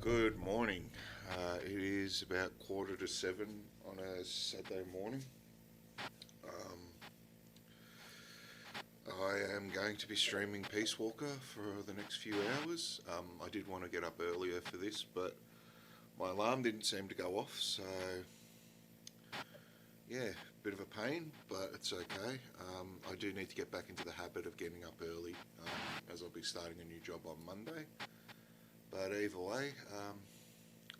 Good morning. It is about 7:15 on a Saturday morning. Um, I am going to be streaming Peace Walker for the next few hours. I did want to get up earlier for this, but my alarm didn't seem to go off, so yeah, bit of a pain, but it's okay. I do need to get back into the habit of getting up early, as I'll be starting a new job on Monday. But either way,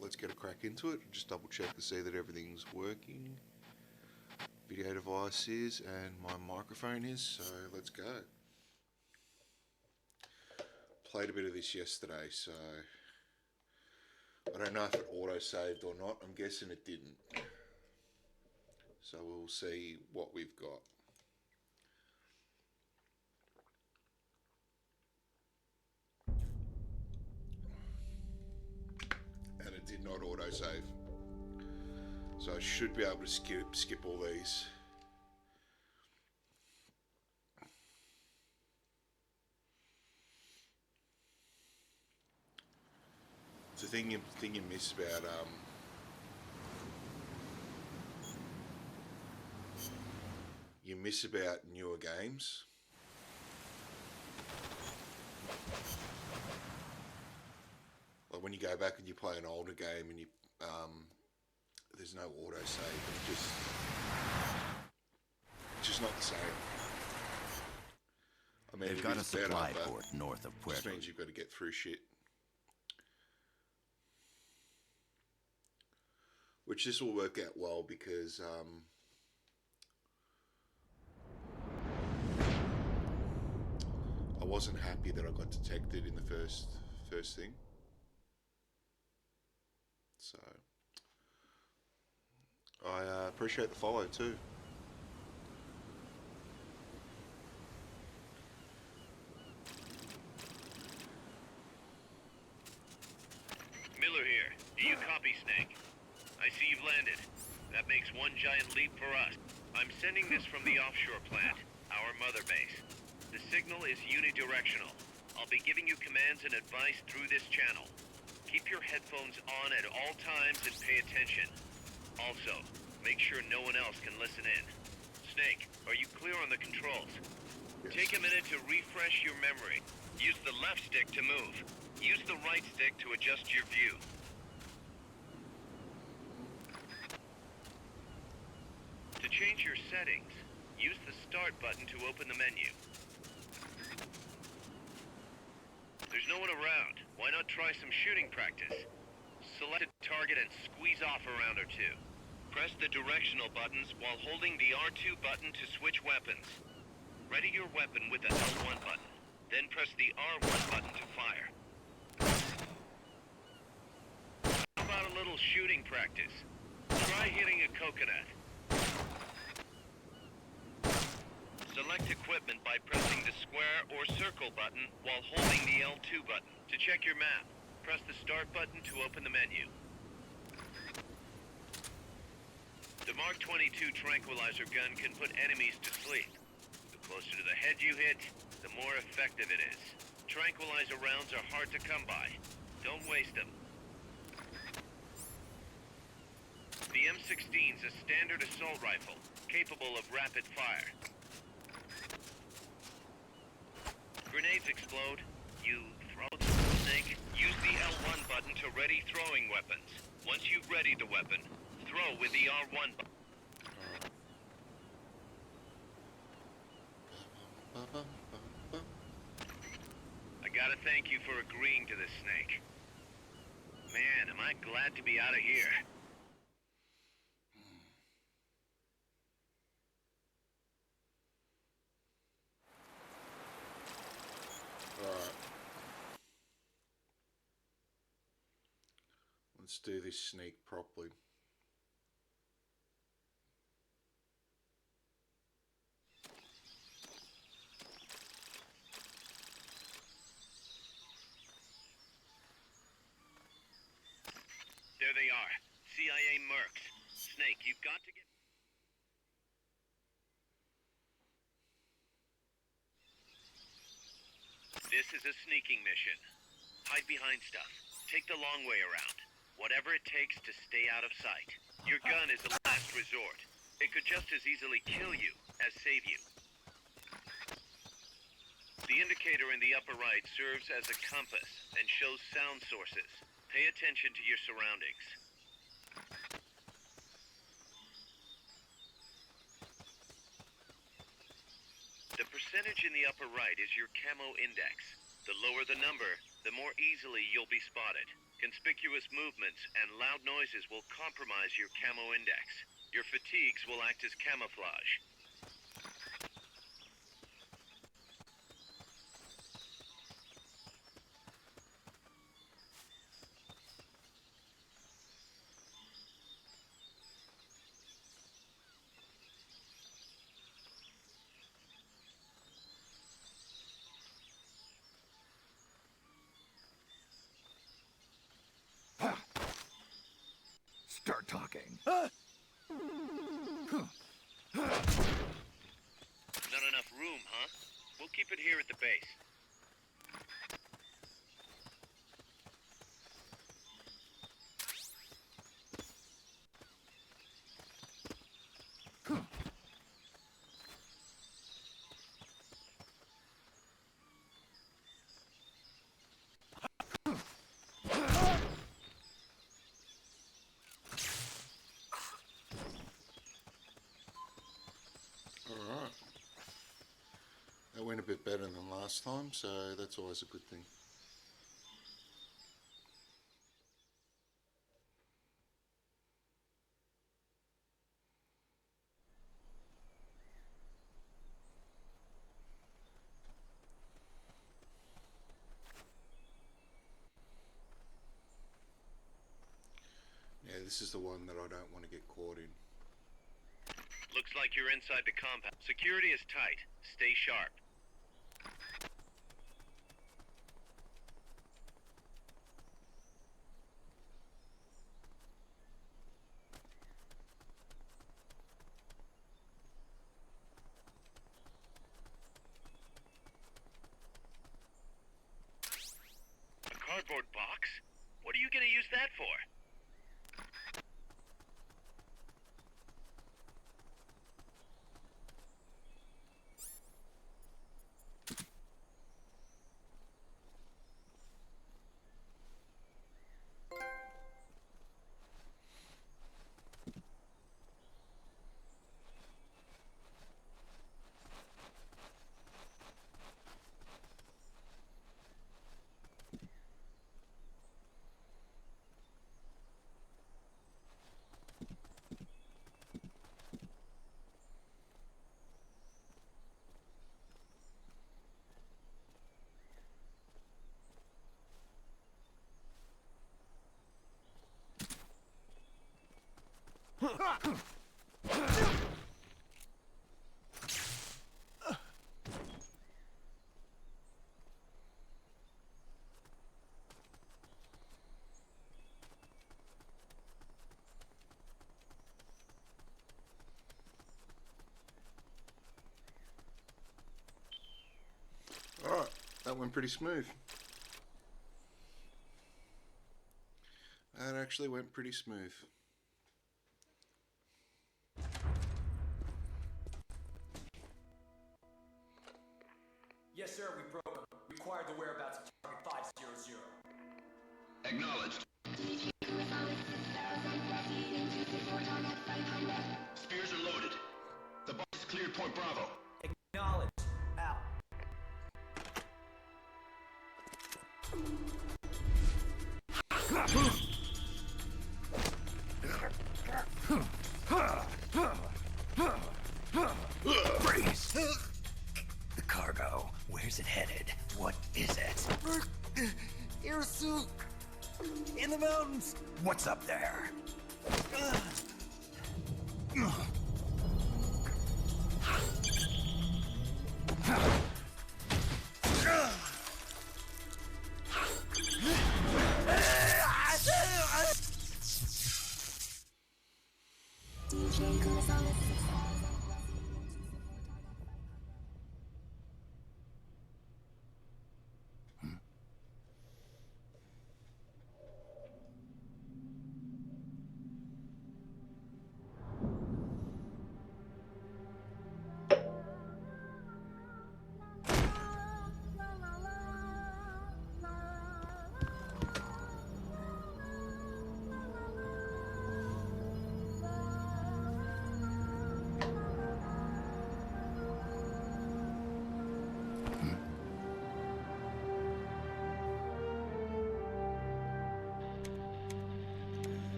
let's get a crack into it. Just double check to see that everything's working. Video device is and my microphone is, so let's go. Played a bit of this yesterday, so I don't know if it auto saved or not. I'm guessing it didn't. So we'll see what we've got. And it did not auto save. So I should be able to skip all these. It's the thing you miss about newer games. Like when you go back and you play an older game and there's no auto save. It's just not the same. I mean, They've got a supply port north of Puerto. Just means you've got to get through shit. Which this will work out well because I wasn't happy that I got detected in the first thing. So I appreciate the follow too. Miller here. Do you copy, Snake? I see you've landed. That makes one giant leap for us. I'm sending this from the offshore plant, our mother base. The signal is unidirectional. I'll be giving you commands and advice through this channel. Keep your headphones on at all times and pay attention. Also, make sure no one else can listen in. Snake, are you clear on the controls? Yes. Take a minute to refresh your memory. Use the left stick to move. Use the right stick to adjust your view. To change your settings, use the Start button to open the menu. There's no one around. Why not try some shooting practice? Select a target and squeeze off a round or two. Press the directional buttons while holding the R2 button to switch weapons. Ready your weapon with the L1 button. Then press the R1 button to fire. How about a little shooting practice? Try hitting a coconut. Select equipment by pressing the square or circle button while holding the L2 button. To check your map, press the Start button to open the menu. The Mark 22 tranquilizer gun can put enemies to sleep. The closer to the head you hit, the more effective it is. Tranquilizer rounds are hard to come by. Don't waste them. The M16's a standard assault rifle, capable of rapid fire. Grenades explode. You throw the Snake. Use the L1 button to ready throwing weapons. Once you've readied the weapon, throw with the R1 button. I gotta thank you for agreeing to this, Snake. Man, am I glad to be out of here. Alright. Let's do this sneak properly. There they are. CIA mercs. Snake, you've got to get... This is a sneaking mission. Hide behind stuff. Take the long way around. Whatever it takes to stay out of sight. Your gun is a last resort. It could just as easily kill you as save you. The indicator in the upper right serves as a compass and shows sound sources. Pay attention to your surroundings. The percentage in the upper right is your camo index. The lower the number, the more easily you'll be spotted. Conspicuous movements and loud noises will compromise your camo index. Your fatigues will act as camouflage. Start talking. Not enough room, huh? We'll keep it here at the base. Alright. That went a bit better than last time, so that's always a good thing. Yeah, this is the one that I don't want to get caught in. Looks like you're inside the compound. Security is tight. Stay sharp. A cardboard box? What are you gonna use that for? Alright, that went pretty smooth. That actually went pretty smooth. Yes, sir, we broke them. Required the whereabouts of target 500. Acknowledged. Spears are loaded. The box is cleared Point Bravo. Acknowledged. Out. Freeze! The cargo. Where's it headed? What is it? Air suit! In the mountains! What's up there?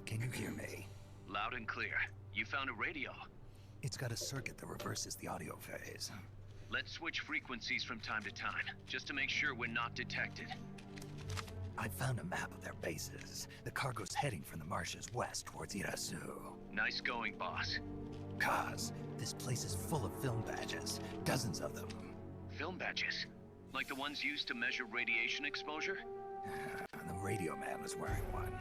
Can you hear me? Loud and clear. You found a radio. It's got a circuit that reverses the audio phase. Let's switch frequencies from time to time, just to make sure we're not detected. I found a map of their bases. The cargo's heading from the marshes west towards Irasu. Nice going, boss. Kaz, this place is full of film badges. Dozens of them. Film badges? Like the ones used to measure radiation exposure? The radio man was wearing one.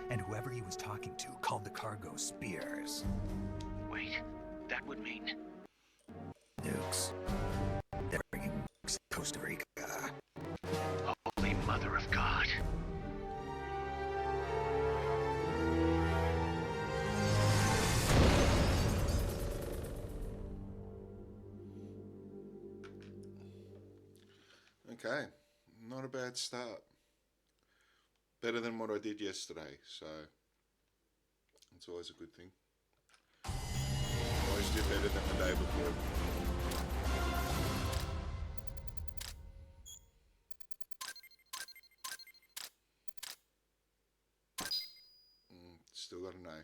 And whoever he was talking to called the cargo spears. Wait, that would mean... Nukes. They're bringing nukes to Costa Rica. Holy Mother of God. Okay, not a bad start. Better than what I did yesterday, so it's always a good thing. Always do better than the day before. Still got an A.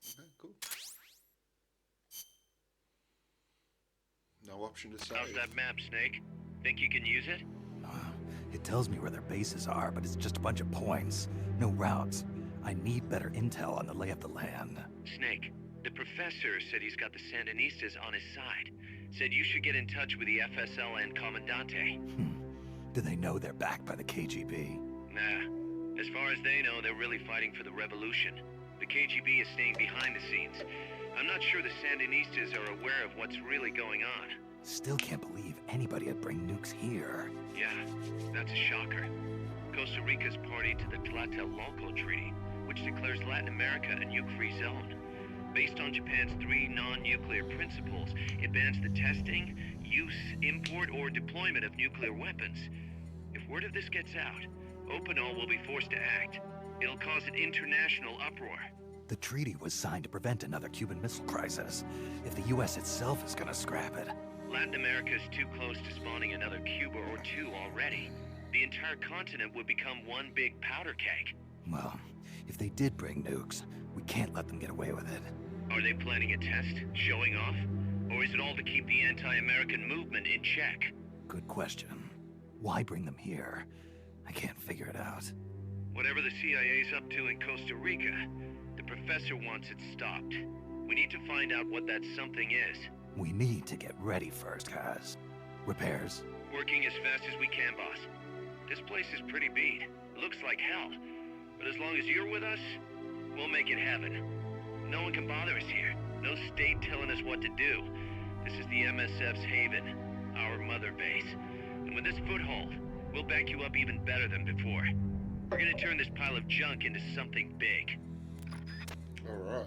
Okay, cool. No option to save. How's that map, Snake? Think you can use it? It tells me where their bases are, but it's just a bunch of points. No routes. I need better intel on the lay of the land. Snake, the professor said he's got the Sandinistas on his side. Said you should get in touch with the FSL and Commandante. Do they know they're backed by the KGB? Nah. As far as they know, they're really fighting for the revolution. The KGB is staying behind the scenes. I'm not sure the Sandinistas are aware of what's really going on. Still can't believe anybody would bring nukes here. Yeah, that's a shocker. Costa Rica's party to the Tlatelolco Treaty, which declares Latin America a nuke-free zone. Based on Japan's 3 non-nuclear principles, it bans the testing, use, import, or deployment of nuclear weapons. If word of this gets out, Opinol will be forced to act. It'll cause an international uproar. The treaty was signed to prevent another Cuban Missile Crisis. If the U.S. itself is gonna scrap it... Latin America is too close to spawning another Cuba or two already. The entire continent would become one big powder keg. Well, if they did bring nukes, we can't let them get away with it. Are they planning a test? Showing off? Or is it all to keep the anti-American movement in check? Good question. Why bring them here? I can't figure it out. Whatever the CIA's up to in Costa Rica, the professor wants it stopped. We need to find out what that something is. We need to get ready first, Kaz. Repairs? Working as fast as we can, boss. This place is pretty beat. Looks like hell. But as long as you're with us, we'll make it heaven. No one can bother us here. No state telling us what to do. This is the MSF's haven, our mother base. And with this foothold, we'll back you up even better than before. We're gonna turn this pile of junk into something big. Alright.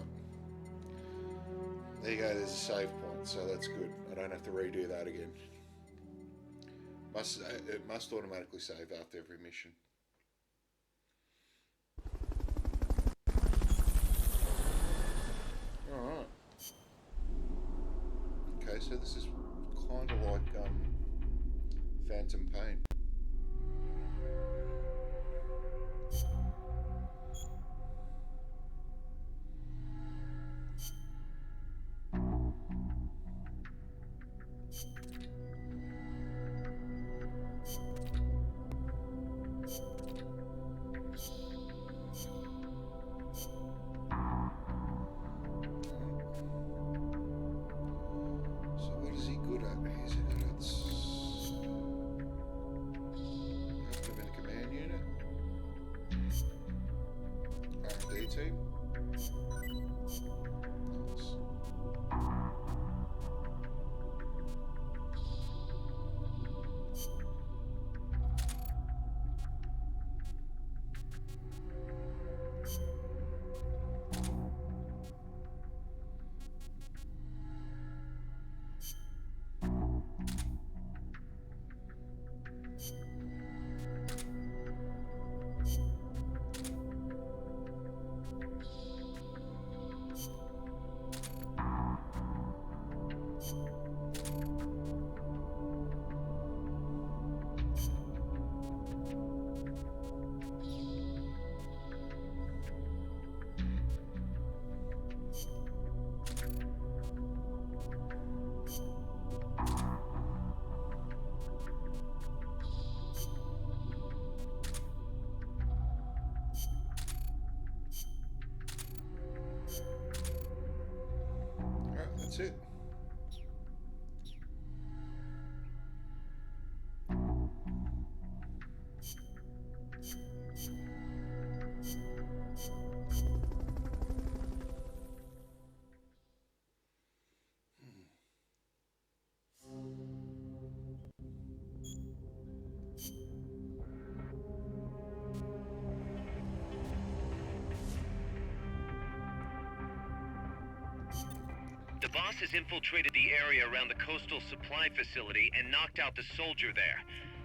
There you go, there's a save point, so that's good. I don't have to redo that again. It must automatically save after every mission. Alright. Okay, so this is kind of like Phantom Pain. that's it. The boss has infiltrated the area around the coastal supply facility and knocked out the soldier there.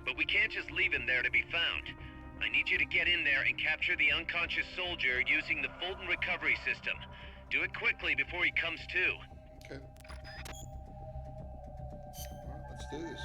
But we can't just leave him there to be found. I need you to get in there and capture the unconscious soldier using the Fulton recovery system. Do it quickly before he comes to. Okay. Alright, let's do this.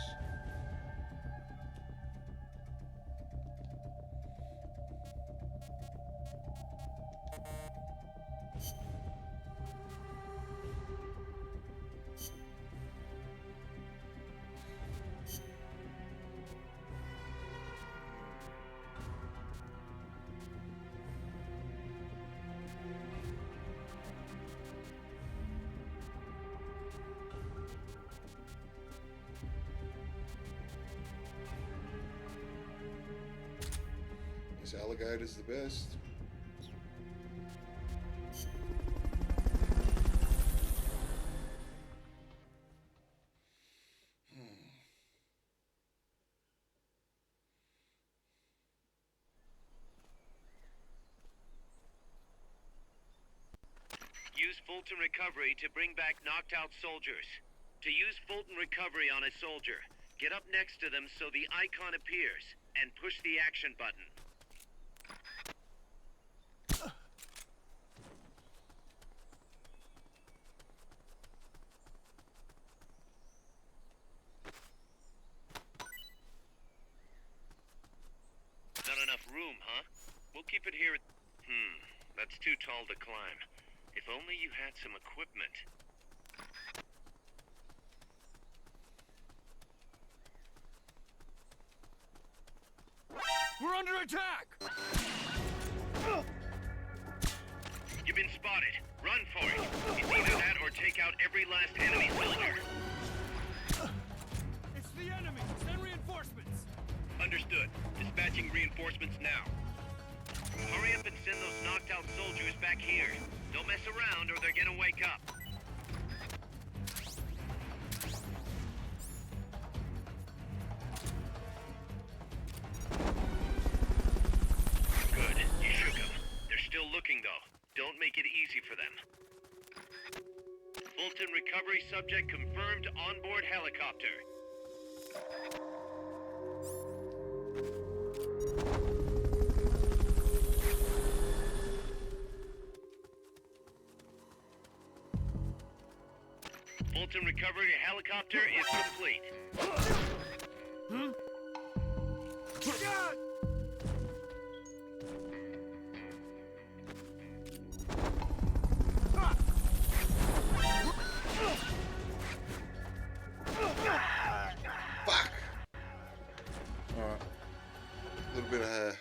This alligator's the best. Use Fulton recovery to bring back knocked out soldiers. To use Fulton recovery on a soldier, get up next to them so the icon appears, and push the action button. Not enough room, huh? We'll keep it here. That's too tall to climb. If only you had some equipment. We're under attack! You've been spotted. Run for it. It's either that or take out every last enemy soldier. It's the enemy! Send reinforcements! Understood. Dispatching reinforcements now. Hurry up and send those knocked out soldiers back here. Don't mess around or they're gonna wake up. Good. You shook them. They're still looking though. Don't make it easy for them. Fulton recovery subject confirmed onboard helicopter. Fulton recovery helicopter is complete. God! Fuck! Alright. A little bit of hair.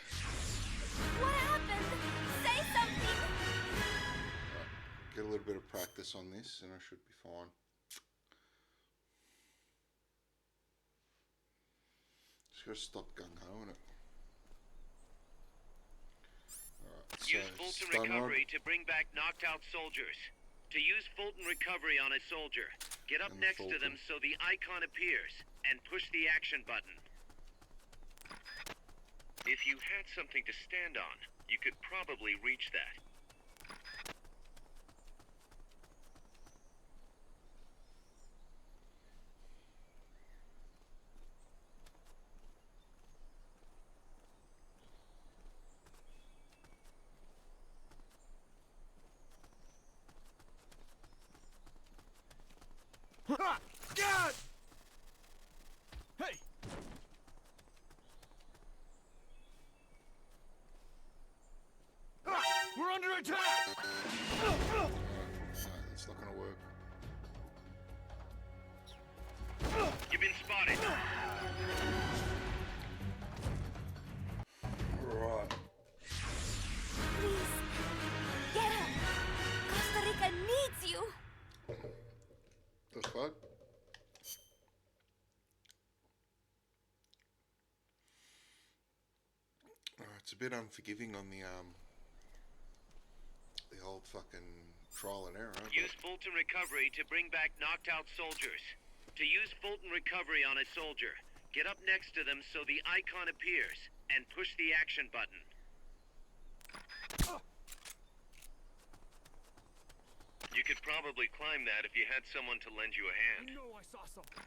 What happened? Say something! Get a little bit of practice on this and I should be fine. Just gotta stop gung-ho in it. Alright, so Use Fulton stun recovery rod. to bring back knocked out soldiers. To use Fulton recovery on a soldier, get up And next to them Fulton. so the icon appears, and push the action button. If you had something to stand on, you could probably reach that. God! Hey! We're under it's a bit unforgiving on the old fucking trial and error. Use Fulton Recovery to bring back knocked out soldiers. To use Fulton Recovery on a soldier, get up next to them so the icon appears, and push the action button. You could probably climb that if you had someone to lend you a hand. No, I saw something.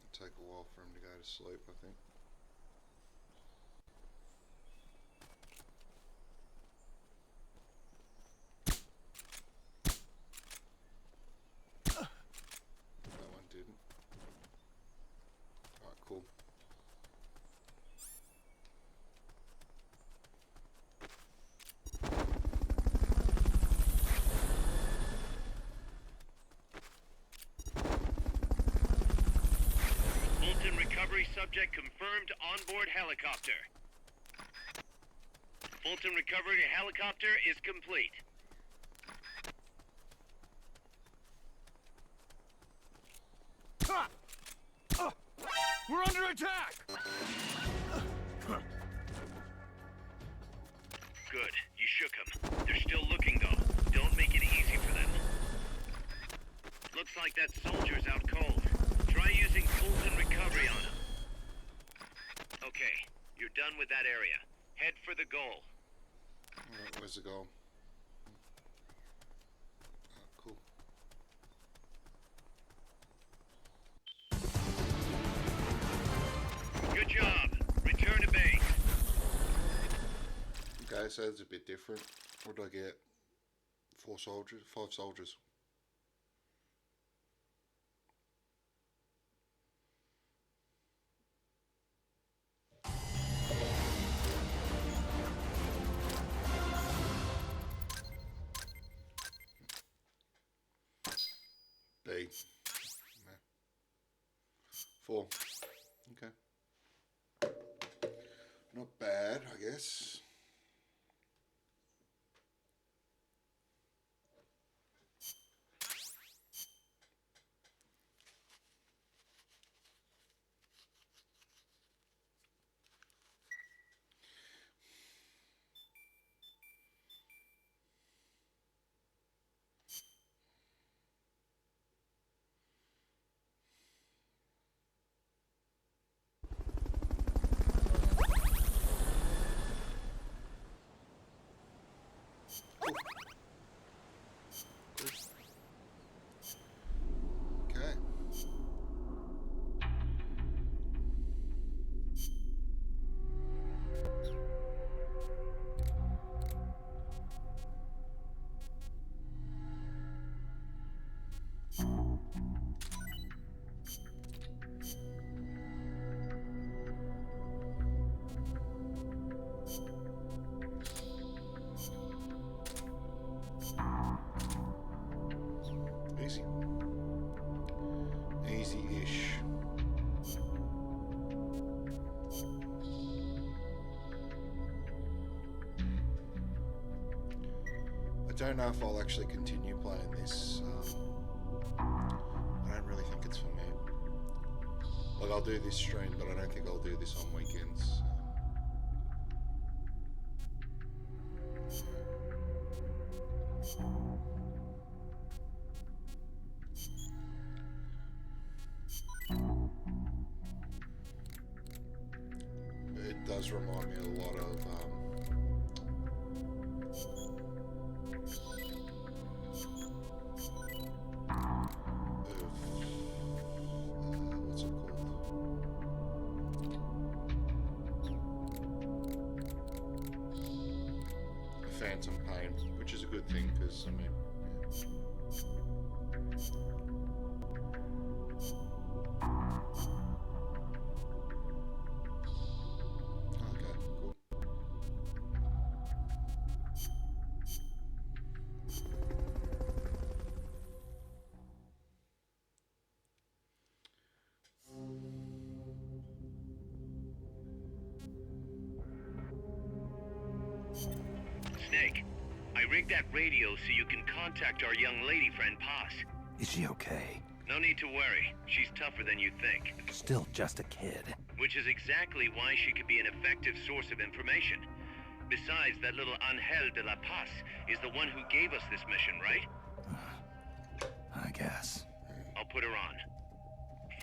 It'll take a while for him to go to sleep, I think. That one didn't. Alright, cool. Fulton Recovery subject confirmed onboard helicopter. Fulton Recovery helicopter is complete. We're under attack! Good, you shook them. They're still looking though. Don't make it easy for them. Looks like that soldier's out cold. Try using Fulton Recovery on him. Okay, you're done with that area. Head for the goal. Alright, where's the goal? Cool. Good job. Return to base. Okay, so it's a bit different. What did I get? 4 soldiers? 5 soldiers. B. No. 4. Okay. Not bad, I guess. Okay. Easy. Easy-ish. I don't know if I'll actually continue playing this. I don't really think it's for me. Like, I'll do this stream, but I don't think I'll do this on weekends. It does remind me a lot of what's it called? Phantom Pain, which is a good thing because I mean. Okay, cool. Snake, I rigged that radio so you can contact our young lady friend, Paz. Is she okay? No need to worry. She's tougher than you think. Still just a kid. Which is exactly why she could be an effective source of information. Besides, that little Angel de la Paz is the one who gave us this mission, right? I guess. I'll put her on.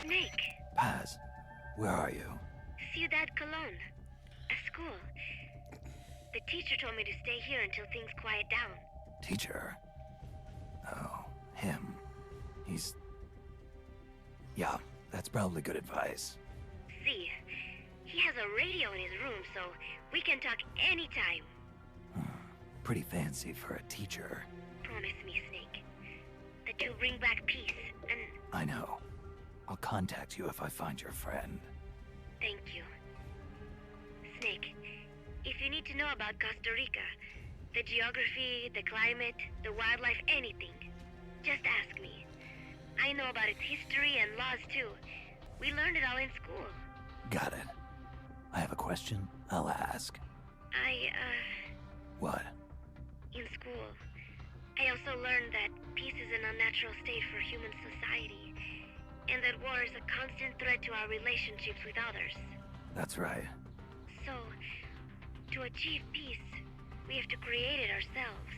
Snake. Paz, where are you? Ciudad Colon. A school. The teacher told me to stay here until things quiet down. Teacher? Oh, him. He's... Yeah, that's probably good advice. See, he has a radio in his room, so we can talk anytime. Pretty fancy for a teacher. Promise me, Snake, that you'll bring back peace, and I know. I'll contact you if I find your friend. thank you. Snake, if you need to know about Costa Rica, the geography, the climate, the wildlife, anything, just ask me. I know about its history and laws too. We learned it all in school. Got it. I have a question. I'll ask. What? In school, I also learned that peace is an unnatural state for human society, and that war is a constant threat to our relationships with others. That's right. So, to achieve peace, we have to create it ourselves.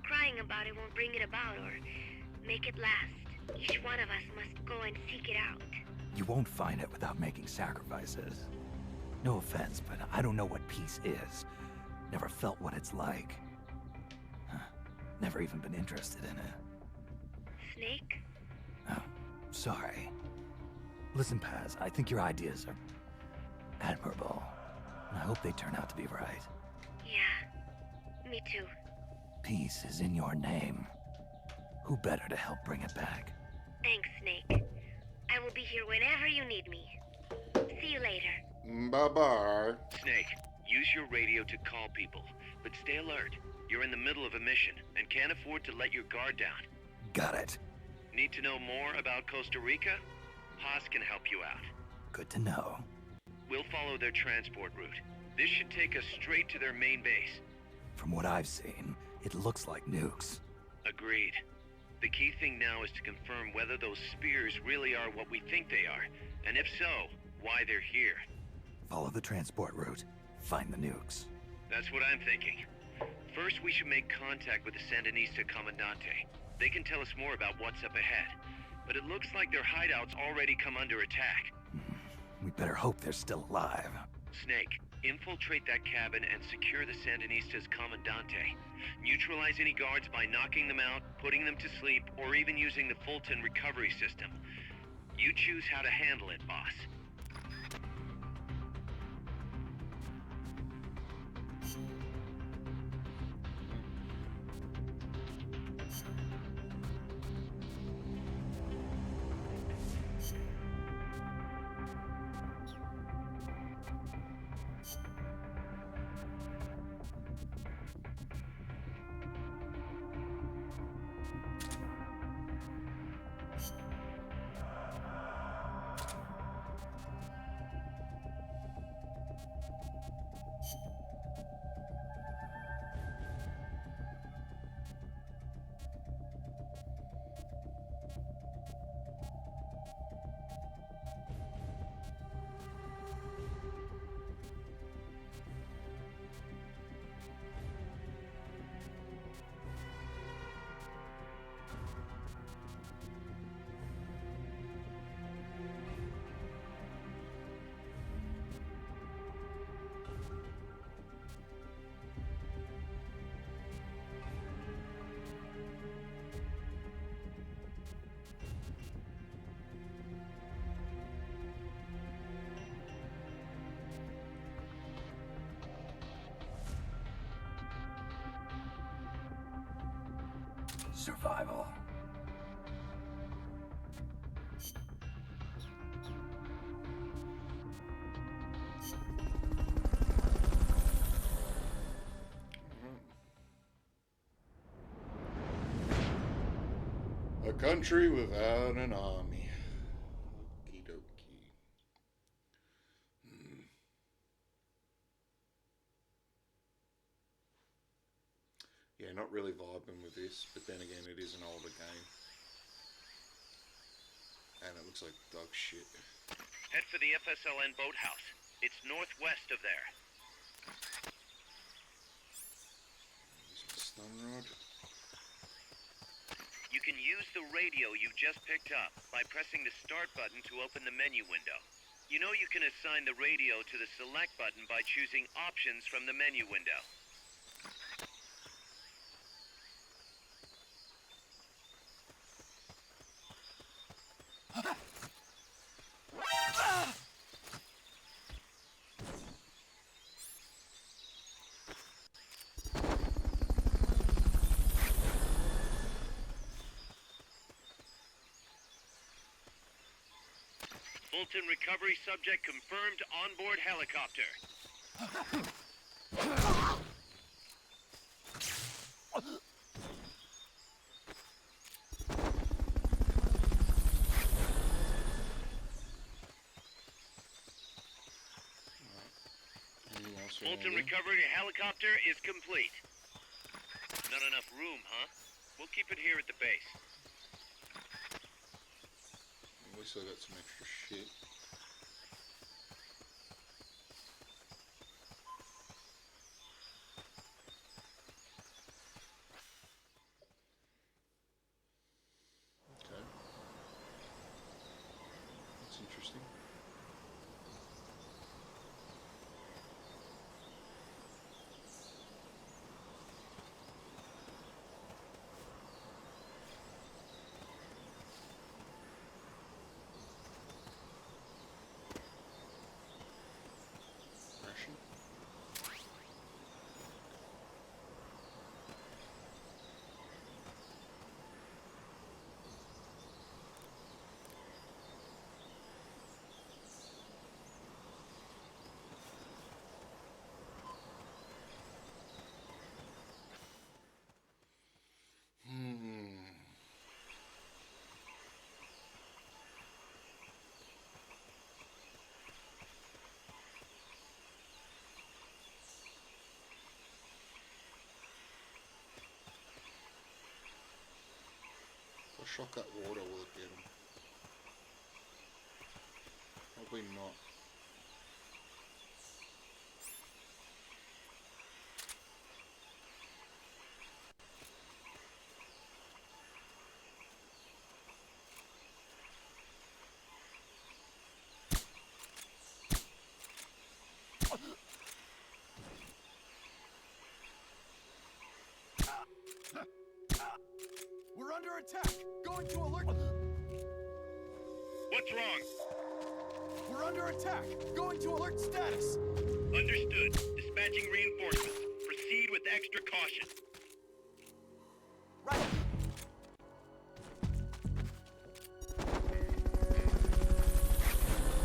Crying about it won't bring it about or make it last. Each one of us must go and seek it out. You won't find it without making sacrifices. No offense, but I don't know what peace is. Never felt what it's like. Never even been interested in it. Snake? Oh, sorry. Listen, Paz, I think your ideas are admirable. And I hope they turn out to be right. Yeah, me too. Peace is in your name. Who better to help bring it back? Thanks, Snake. I will be here whenever you need me. See you later. Bye-bye. Snake, use your radio to call people, but stay alert. You're in the middle of a mission and can't afford to let your guard down. Got it. Need to know more about Costa Rica? Haas can help you out. Good to know. We'll follow their transport route. This should take us straight to their main base. From what I've seen, it looks like nukes. Agreed. The key thing now is to confirm whether those spears really are what we think they are, and if so, why they're here. Follow the transport route. Find the nukes. That's what I'm thinking. First, we should make contact with the Sandinista Comandante. They can tell us more about what's up ahead. But it looks like their hideout's already come under attack. We better hope they're still alive. Snake, infiltrate that cabin and secure the Sandinista's Comandante. Neutralize any guards by knocking them out, putting them to sleep, or even using the Fulton recovery system. You choose how to handle it, boss. Survival. A country without an army. Okie dokie. Yeah, not really vibing with this, but then again, it is an older game. looks like dog shit. Head for the FSLN boathouse. It's northwest of there. Use my stun rod. You can use the radio you just picked up by pressing the start button to open the menu window. You know you can assign the radio to the select button by choosing options from the menu window. Fulton recovery subject confirmed onboard helicopter. Anything else Fulton around here? recovery helicopter is complete. Not enough room, huh? We'll keep it here at the base. At least I got some extra shit. Okay. That's interesting. Ration. If I shock that water, will it get them? Probably not. We're under attack! Going to alert! What's wrong? We're under attack! Going to alert status! Understood. Dispatching reinforcements. Proceed with extra caution. Right!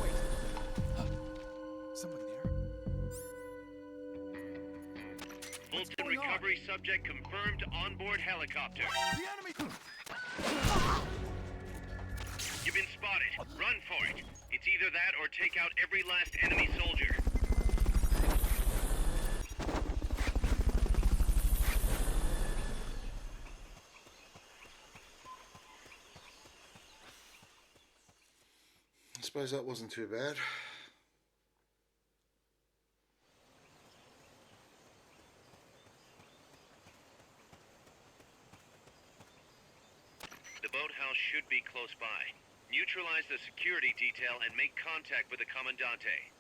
Wait. Somebody there? Fulton going on? recovery subject confirmed onboard helicopter. The enemy! You've been spotted. Run for it. It's either that or take out every last enemy soldier. I suppose that wasn't too bad. The boathouse should be close by. Neutralize the security detail and make contact with the Commandante.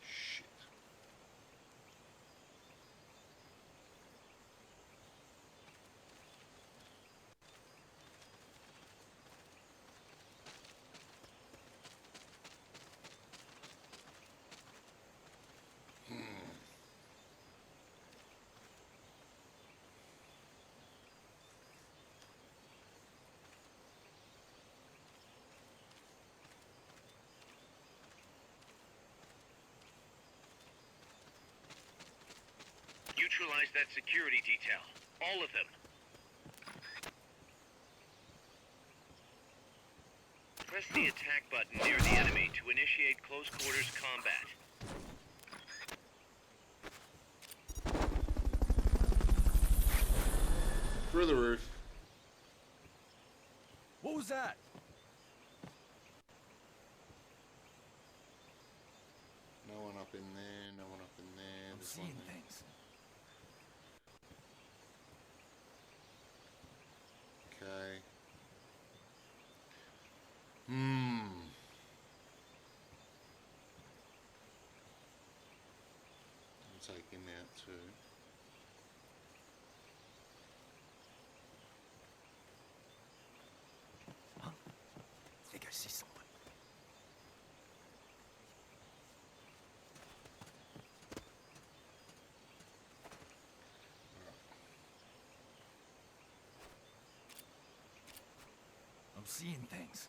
Shit. Neutralize that security detail. All of them. Press the attack button near the enemy to initiate close quarters combat. Through the roof. What was that? No one up in there, no one up in there. I'm There's seeing one there. things. Okay. I'll take him out too. I think I see someone. I'm seeing things.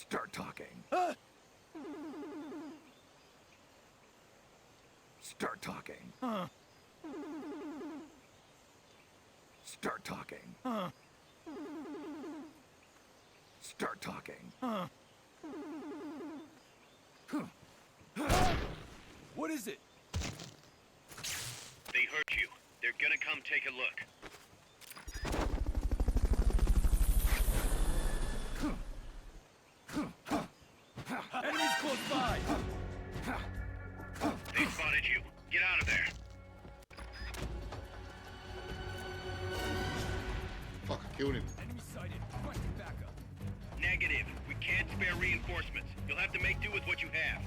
Start talking. Start talking. Start talking. Start talking. What is it? They hurt you. They're gonna come take a look. Enemies close by! They spotted you. Get out of there. Fuck, I killed him. Enemy sighted. Requesting backup. Negative. We can't spare reinforcements. You'll have to make do with what you have.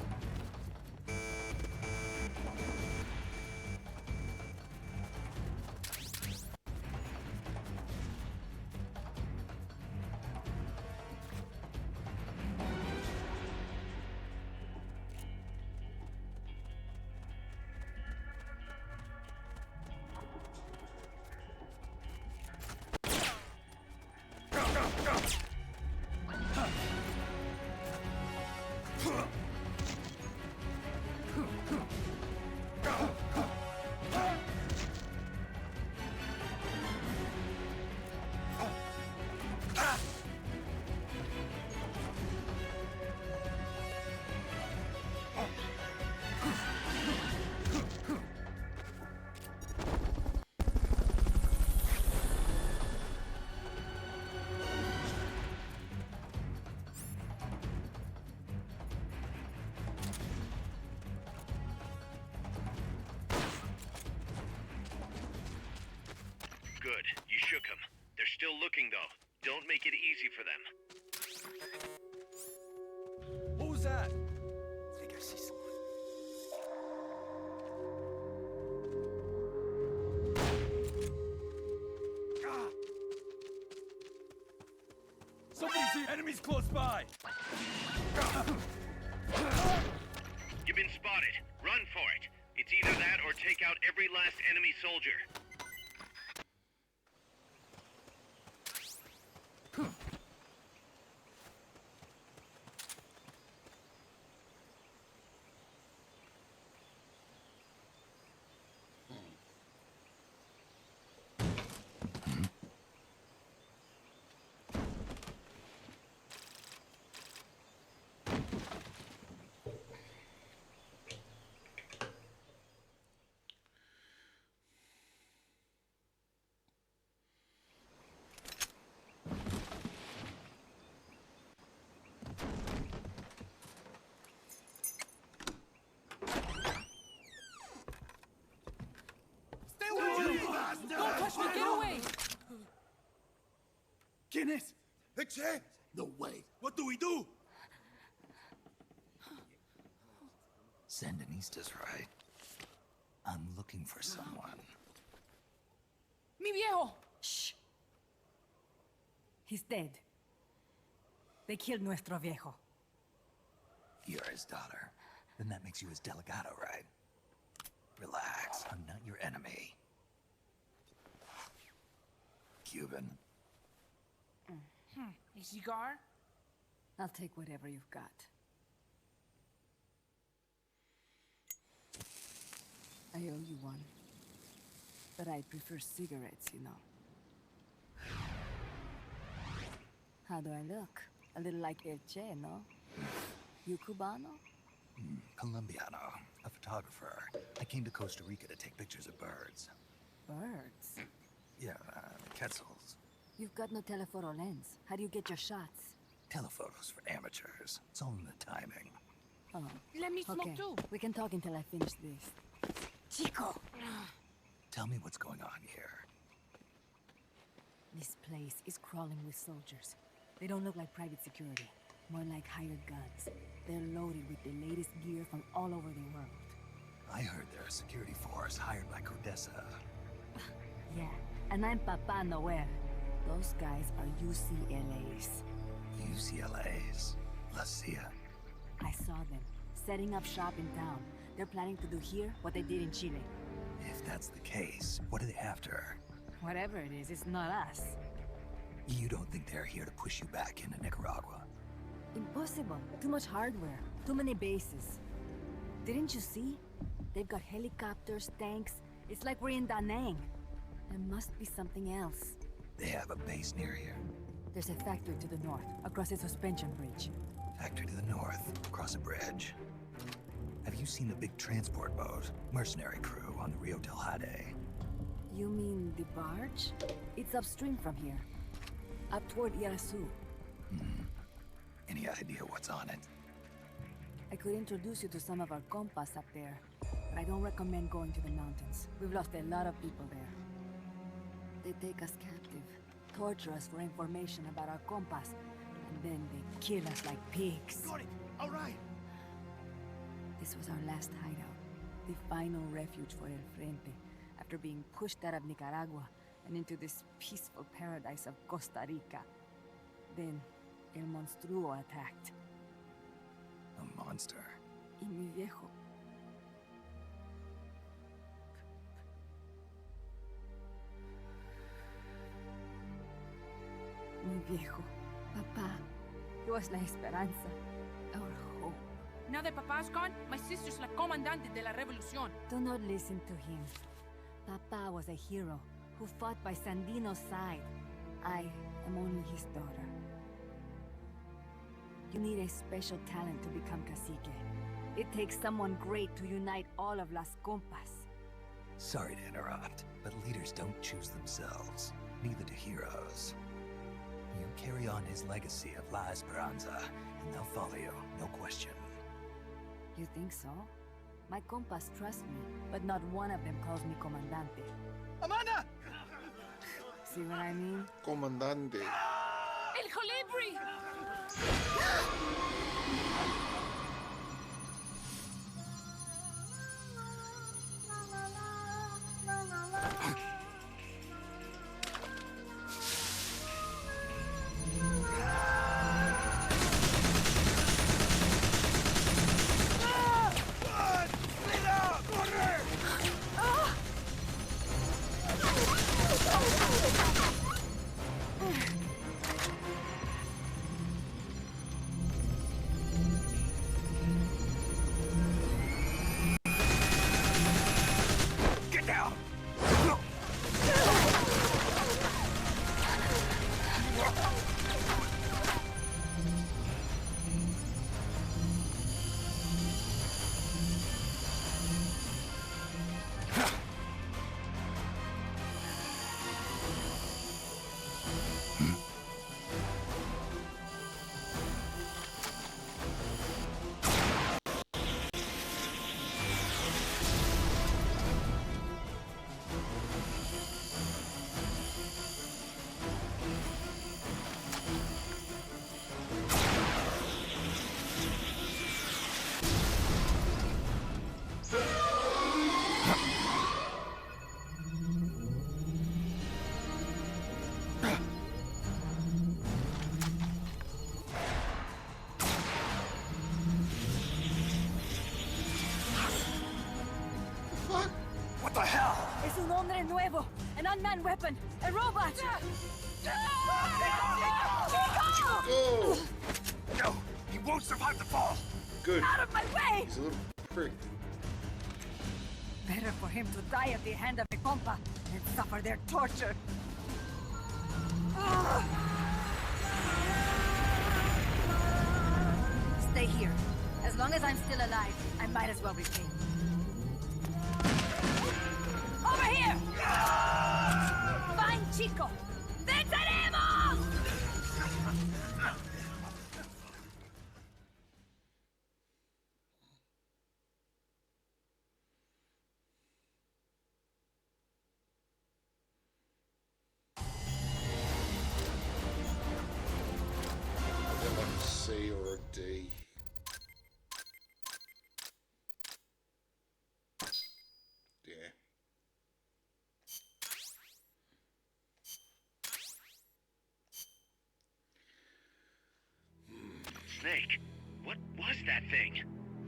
Good. You shook them. They're still looking, though. Don't make it easy for them. What was that? I think I see someone. Somebody's here! Enemies close by! You've been spotted. Run for it. It's either that or take out every last enemy soldier. Don't touch me! Get away! ¿Quién es? Exchange! No way. What do we do? Send Sandinistas, right? I'm looking for someone. Mi viejo! Shh. He's dead. They killed nuestro viejo. You're his daughter. Then that makes you his delegado, right? Relax, I'm not your enemy. Cuban. A cigar? I'll take whatever you've got. I owe you one. But I prefer cigarettes, you know. How do I look? A little like El Che, no? You Cubano? Colombiano, a photographer. I came to Costa Rica to take pictures of birds. Birds? Yeah, quetzals. You've got no telephoto lens. How do you get your shots? Telephotos for amateurs. It's all in the timing. Oh, Let me smoke okay. too. We can talk until I finish this. Chico! Tell me what's going on here. This place is crawling with soldiers. They don't look like private security. More like hired guns. They're loaded with the latest gear from all over the world. I heard they're a security force hired by Codessa. Yeah, and I'm Papa Noel. Those guys are UCLA's. UCLA's. La CIA. I saw them, setting up shop in town. They're planning to do here what they did in Chile. If that's the case, what are they after? Whatever it is, it's not us. You don't think they're here to push you back into Nicaragua? Impossible. Too much hardware. Too many bases. Didn't you see? They've got helicopters, tanks. It's like we're in Da Nang. There must be something else. They have a base near here. There's a factory to the north, across a suspension bridge. Factory to the north, across a bridge. Have you seen the big transport boat? Mercenary crew on the Rio del Jade. You mean the barge? It's upstream from here. Up toward Irasu. Any idea what's on it? I could introduce you to some of our compas up there, but I don't recommend going to the mountains. We've lost a lot of people there. They take us captive, torture us for information about our compas, and then they kill us like pigs. Got it. All right. This was our last hideout, the final refuge for El Frente, after being pushed out of Nicaragua and into this peaceful paradise of Costa Rica. Then, El Monstruo attacked. A monster. Y mi viejo. Mi viejo. Papá. He was la esperanza. Our hope. Now that Papa's gone, my sister's la comandante de la revolución. Do not listen to him. Papa was a hero who fought by Sandino's side. I am only his daughter. You need a special talent to become cacique. It takes someone great to unite all of Las Compas. Sorry to interrupt, but leaders don't choose themselves. Neither do heroes. You carry on his legacy of La Esperanza, and they'll follow you, no question. You think so? My compas trust me, but not one of them calls me Comandante. Amanda! See what I mean? Comandante. El Colibri! Un hombre nuevo, an unmanned weapon, a robot! Oh! No, he won't survive the fall. Good. Out of my way! He's a little prick. Better for him to die at the hand of a compa than suffer their torture. Stay here. As long as I'm still alive, I might as well repay. Over here! Fine, Chico! ¡Venceremos! I got like a C or a D. Yeah. Snake, what was that thing?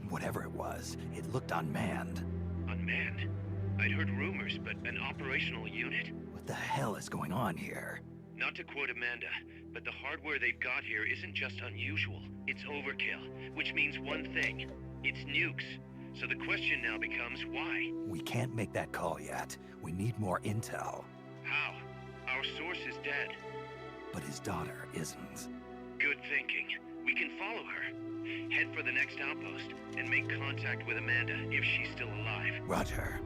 Whatever it was, it looked unmanned. Unmanned? I'd heard rumors, but an operational unit? What the hell is going on here? Not to quote Amanda, but the hardware they've got here isn't just unusual, it's overkill, which means one thing. It's nukes. So the question now becomes why? We can't make that call yet. We need more intel. How? Our source is dead. But his daughter isn't. Good thinking. We can follow her. Head for the next outpost and make contact with Amanda if she's still alive. Roger.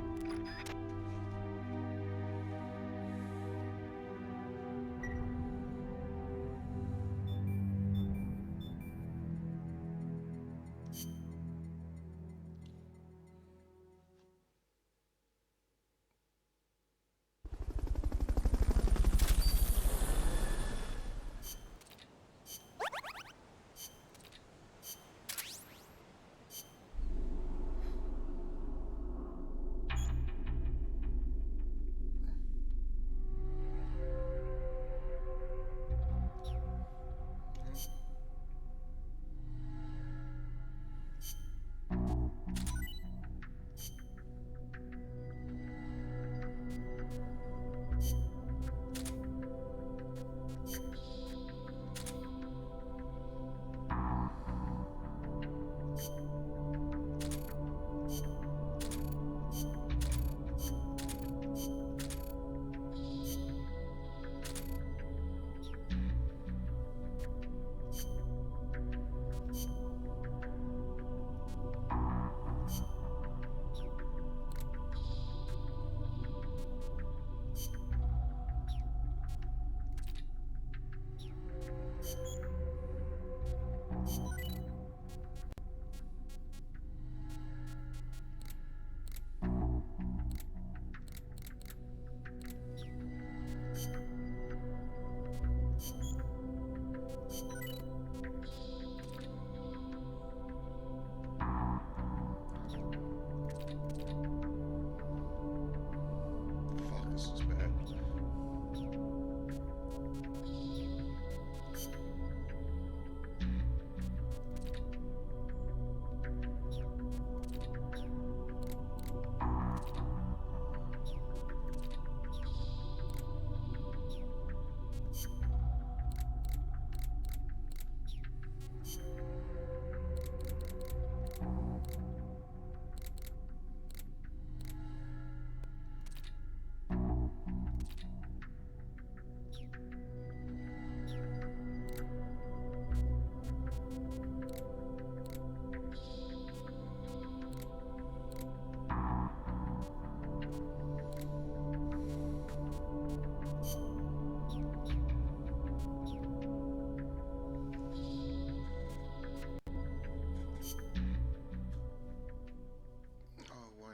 Fuck, this is bad.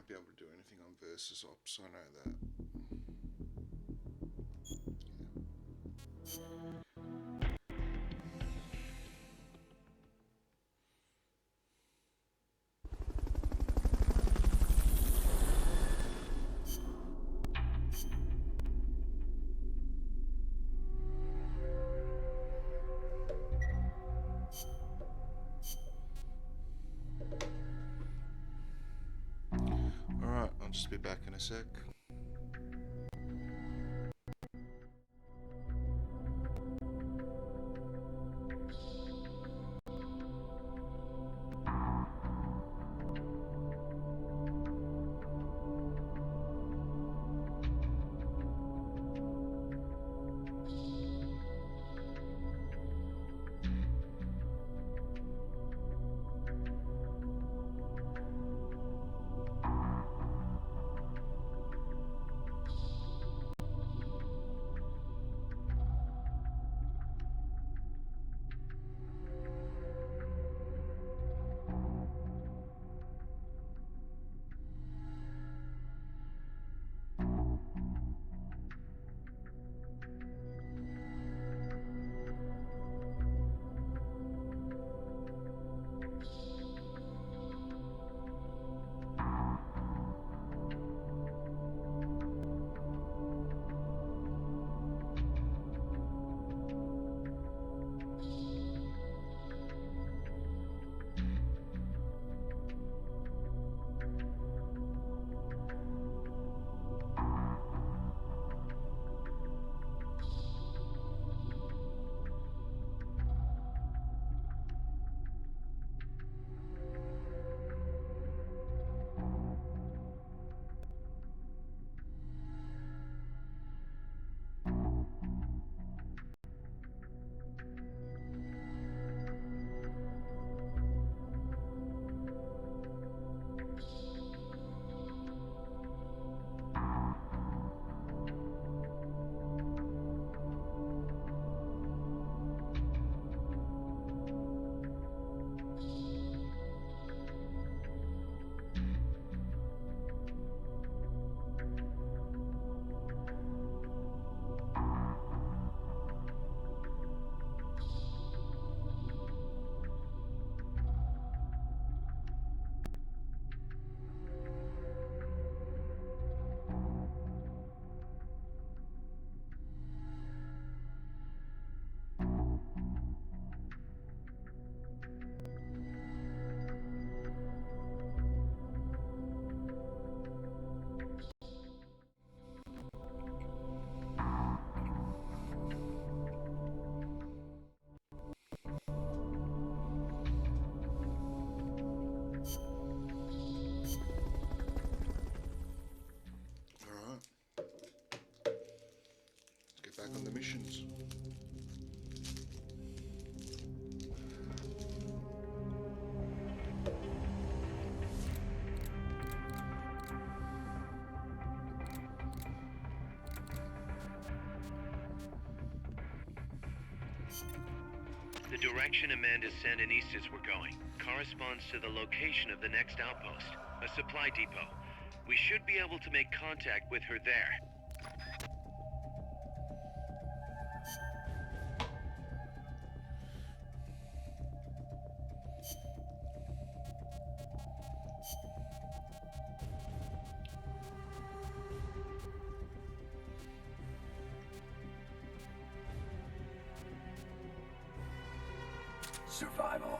Be able to do anything on versus ops, I know that. Alright, I'll just be back in a sec. back on the missions. The direction Amanda's Sandinistas were going corresponds to the location of the next outpost, a supply depot. We should be able to make contact with her there. Survival.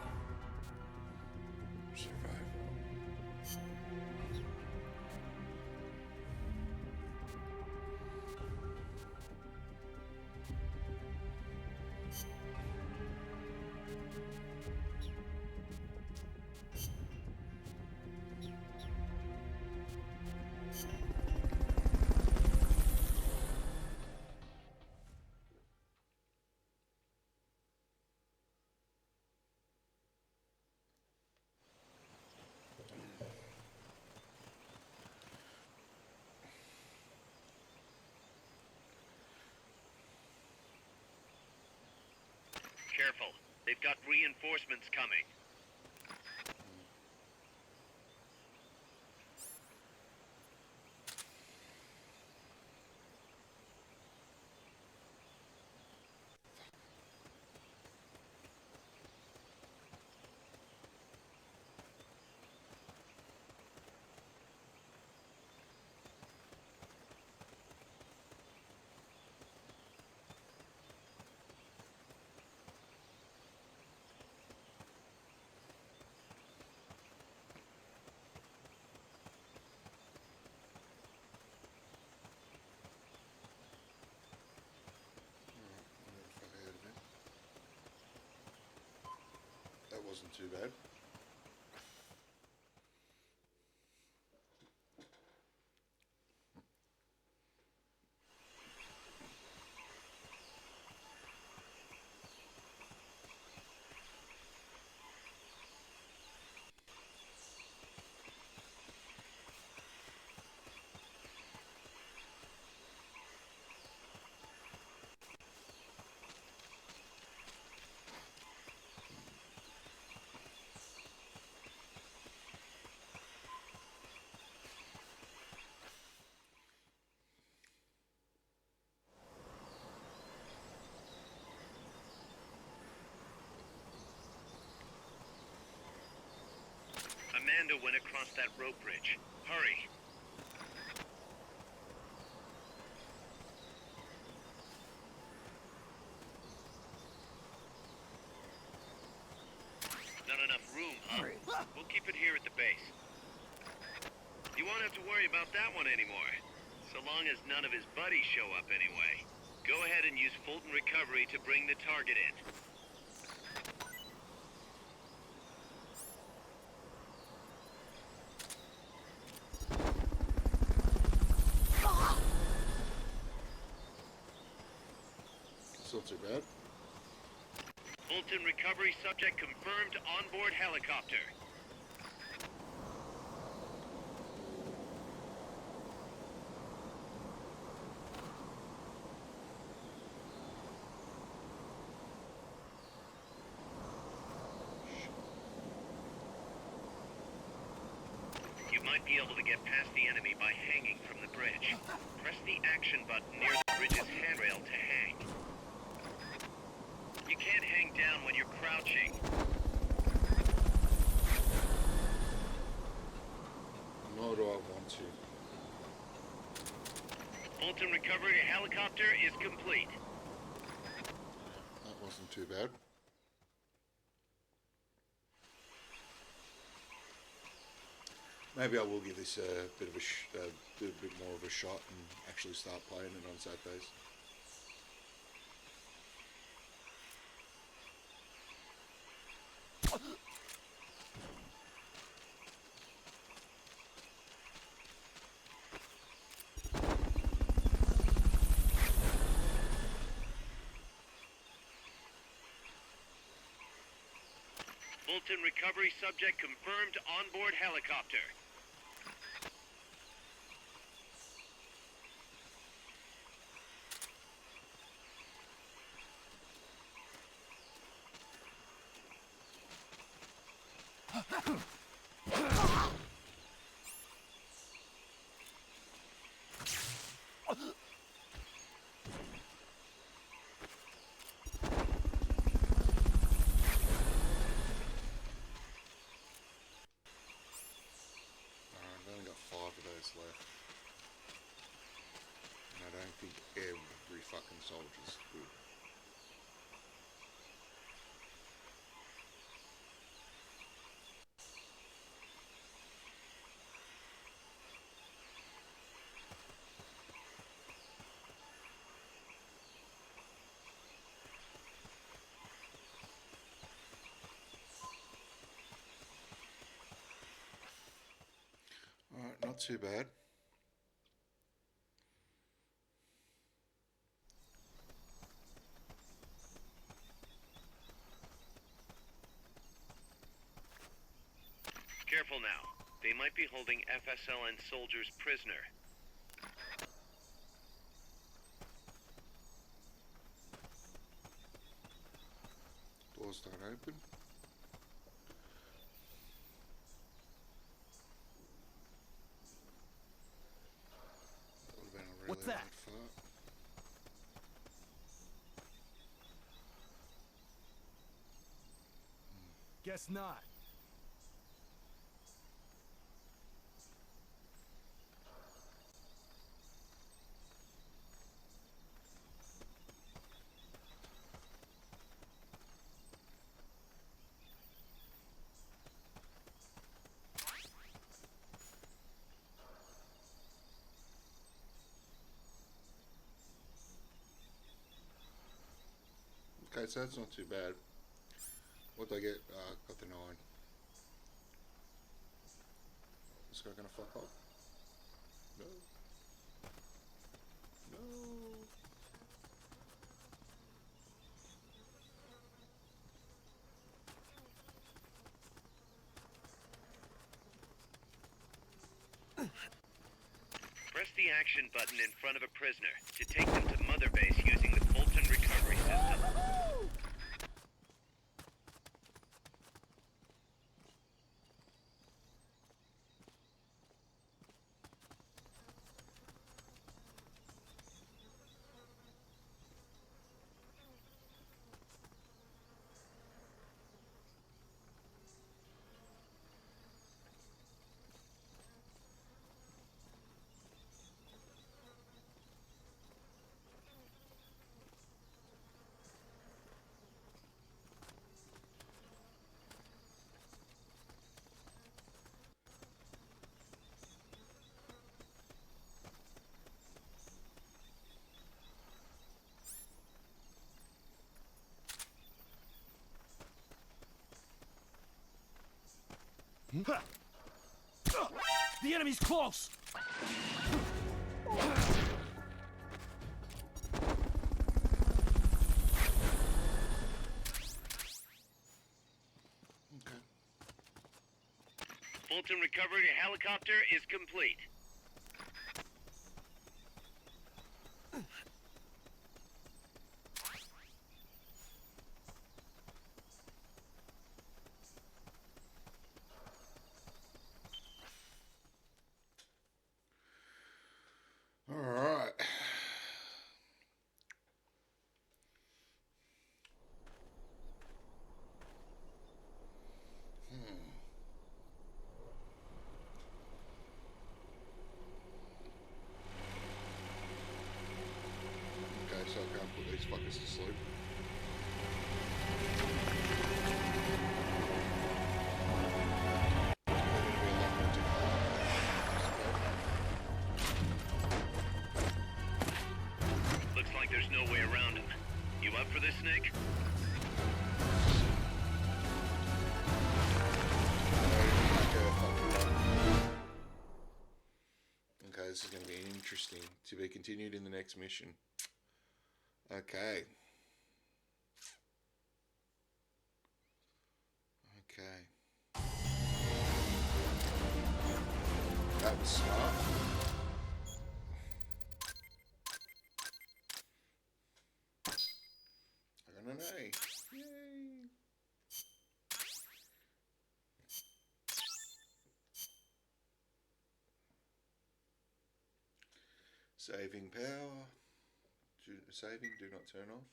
Careful. They've got reinforcements coming. That wasn't too bad. Amanda went across that rope bridge. Hurry. Not enough room, huh? We'll keep it here at the base. You won't have to worry about that one anymore. So long as none of his buddies show up anyway. Go ahead and use Fulton Recovery to bring the target in. It's not too bad. Fulton Recovery subject confirmed onboard helicopter. You might be able to get past the enemy by hanging from the bridge. Press the action button near the bridge's handrail to hang. You can't hang down when you're crouching. Nor do I want to. Fulton Recovery helicopter is complete. That wasn't too bad. Maybe I will give this a bit of do a bit more of a shot and actually start playing it on Saturdays. Fulton recovery subject confirmed onboard helicopter. I've only got 5 of those left. And I don't think every fucking soldier's good. Alright, not too bad. Careful now. They might be holding FSLN soldiers prisoner. Doors don't open. That would have been a really What's that? loud fart. Guess not. Okay, so that's not too bad. What'd I get? Got the 9. This guy gonna fuck off? No. No. Press the action button in front of a prisoner to take them to Mother Base using the Fulton recovery system. The enemy's close! Okay. Fulton recovery helicopter is complete. Alright. Okay, so I can't put these fuckers to sleep. Looks like there's no way around him. You up for this, Snake? Okay, this is going to be interesting. To be continued in the next mission. Okay. Okay. That was smart. I got an A. Yay. Saving power. Saving, do not turn off.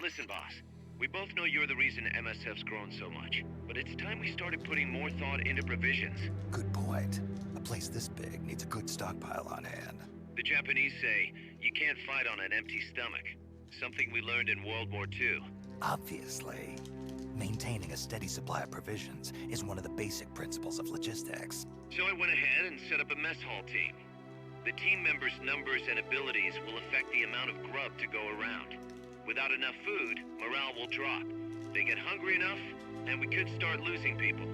Listen, boss. We both know you're the reason MSF's grown so much, but it's time we started putting more thought into provisions. Good point. A place this big needs a good stockpile on hand. The Japanese say, you can't fight on an empty stomach. Something we learned in World War II. Obviously. Maintaining a steady supply of provisions is one of the basic principles of logistics. So I went ahead and set up a mess hall team. The team members' numbers and abilities will affect the amount of grub to go around. Without enough food, morale will drop. They get hungry enough, and we could start losing people.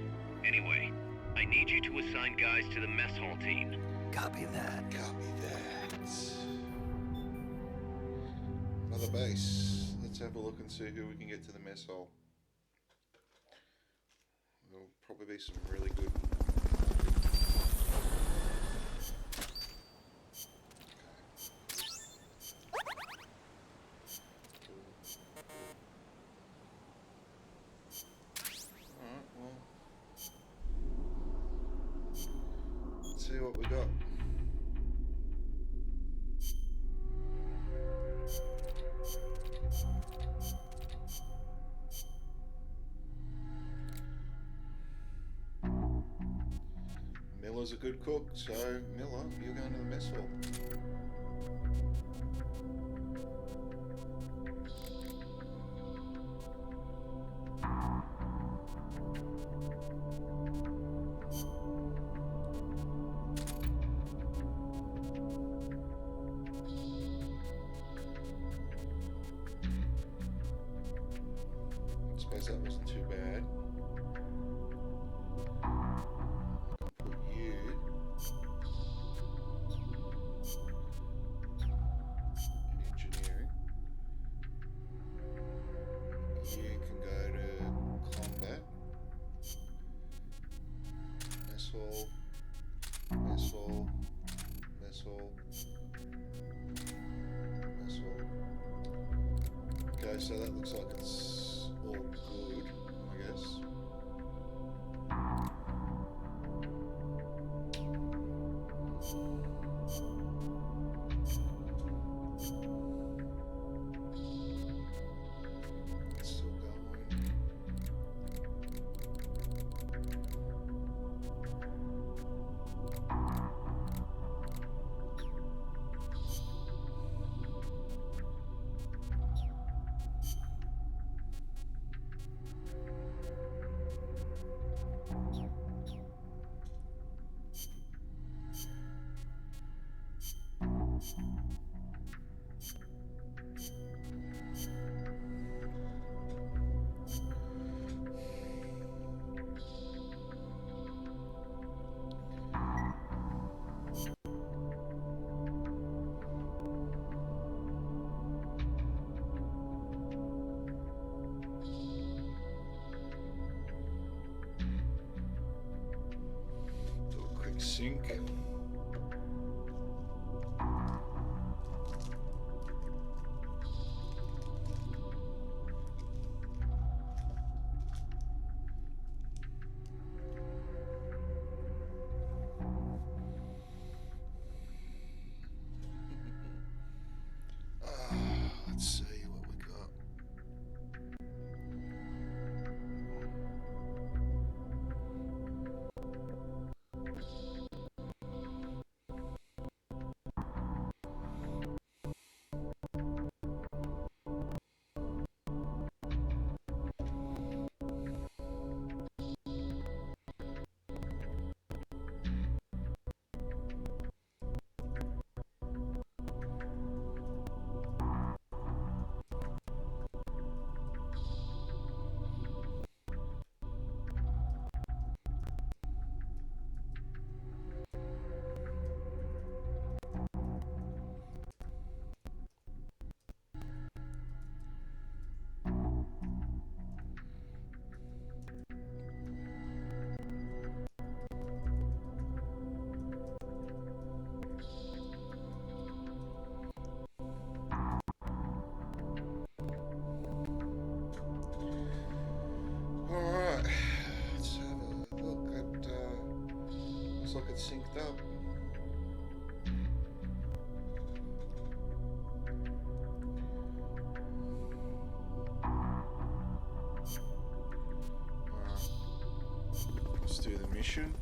Anyway, I need you to assign guys to the mess hall team. Copy that. Copy that. Another base. Let's have a look and see who we can get to the mess hall. There'll probably be some really good. Alright, well. Let's see what we got. Miller's a good cook, so Miller, you're going to the mess hall. I suppose that wasn't too bad. You in engineering. You can go to combat. Mess hall. Mess hall. Mess hall. Mess hall. Okay, so that looks like it's all good, I guess. Still going. Do a quick sync. Let's see what we got. it synced up. Let's do the mission.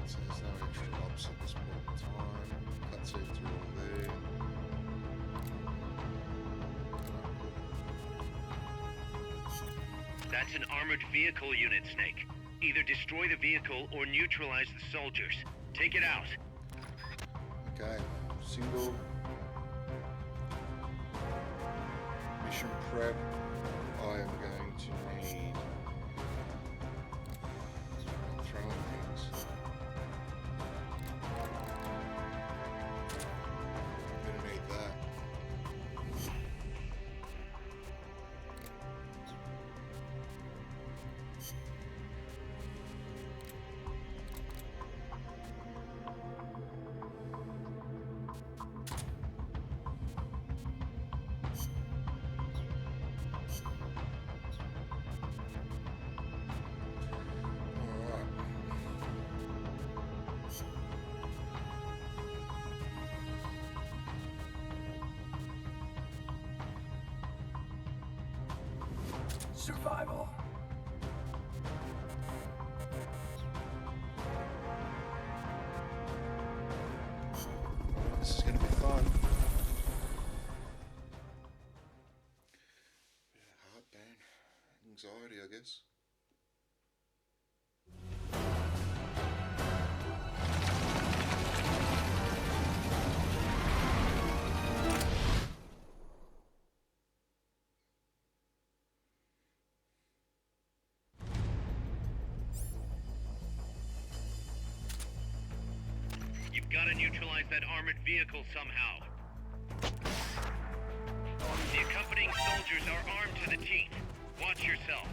So there's no extra ops at this point in time. Cutscenes are all there. That's an armored vehicle unit, Snake. Either destroy the vehicle or neutralize the soldiers. Take it out. Okay, single mission prep. I am going to need throwing things. I'm gonna need that. Alright. Survival. This is going to be fun. Heartburn, anxiety, I guess. You've got to neutralize that armored vehicle somehow. The accompanying soldiers are armed to the teeth. Watch yourself.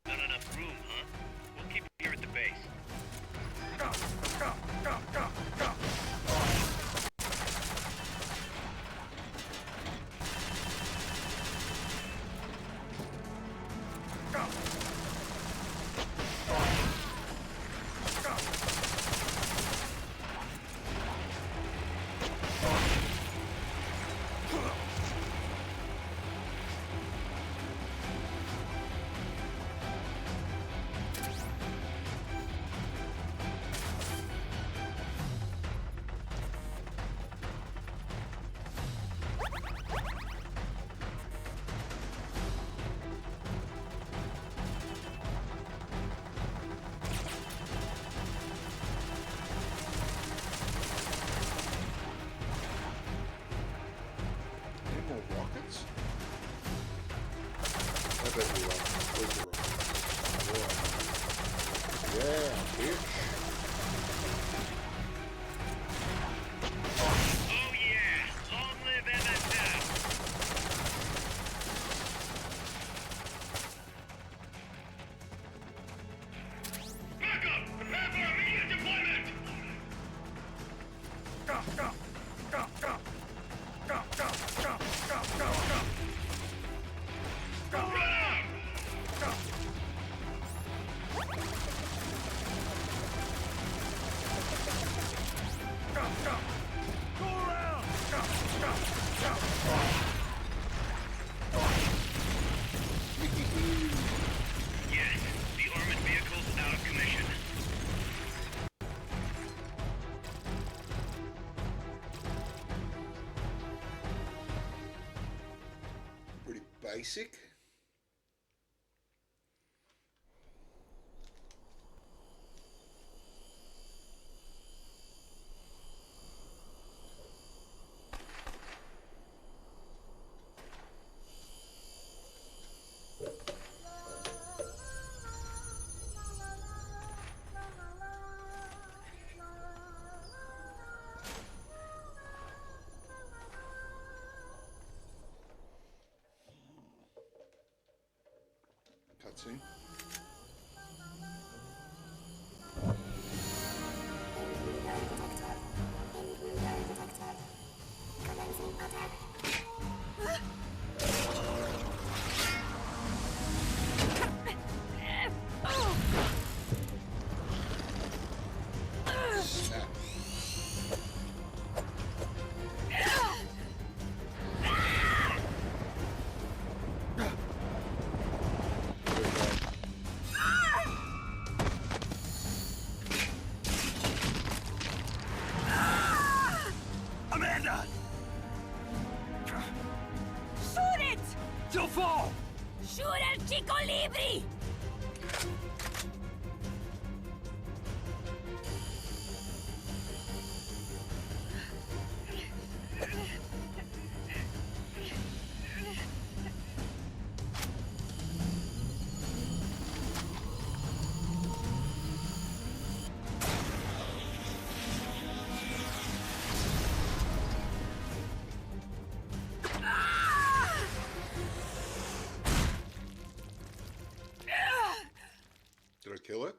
Not enough room, huh? We'll keep you here at the base. Any more rockets? I bet we are. Where's the rockets? Yeah, bitch. Oh yeah! Long live MSF! Backup! Prepare for immediate deployment! Yes, the armored vehicle's out of commission. Pretty basic. cutscene. Snap. Amanda! Shoot it! She'll fall! Shoot el Chico Libri! Did I kill it?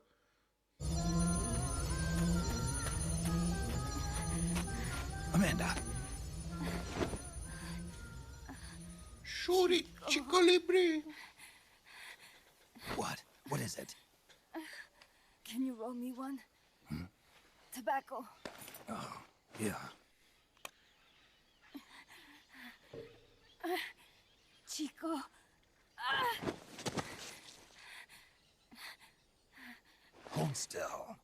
Amanda. Shoot it, Chico Libre. What? What is it? Can you roll me one? Tobacco. Oh, yeah. Chico. Hold still.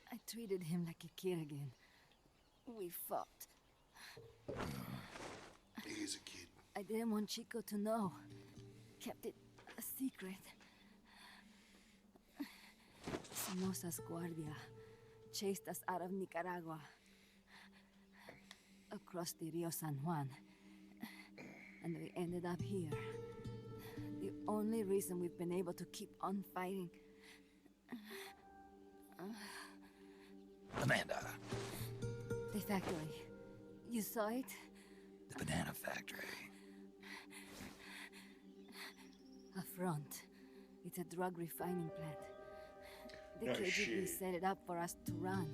I treated him like a kid again. We fought. He's a kid. I didn't want Chico to know. Kept it a secret. Somoza's Guardia chased us out of Nicaragua. Across the Rio San Juan. And we ended up here. The only reason we've been able to keep on fighting. Amanda. The factory. You saw it? The banana factory. A front. It's a drug refining plant. The No KGB shit. set it up for us to run.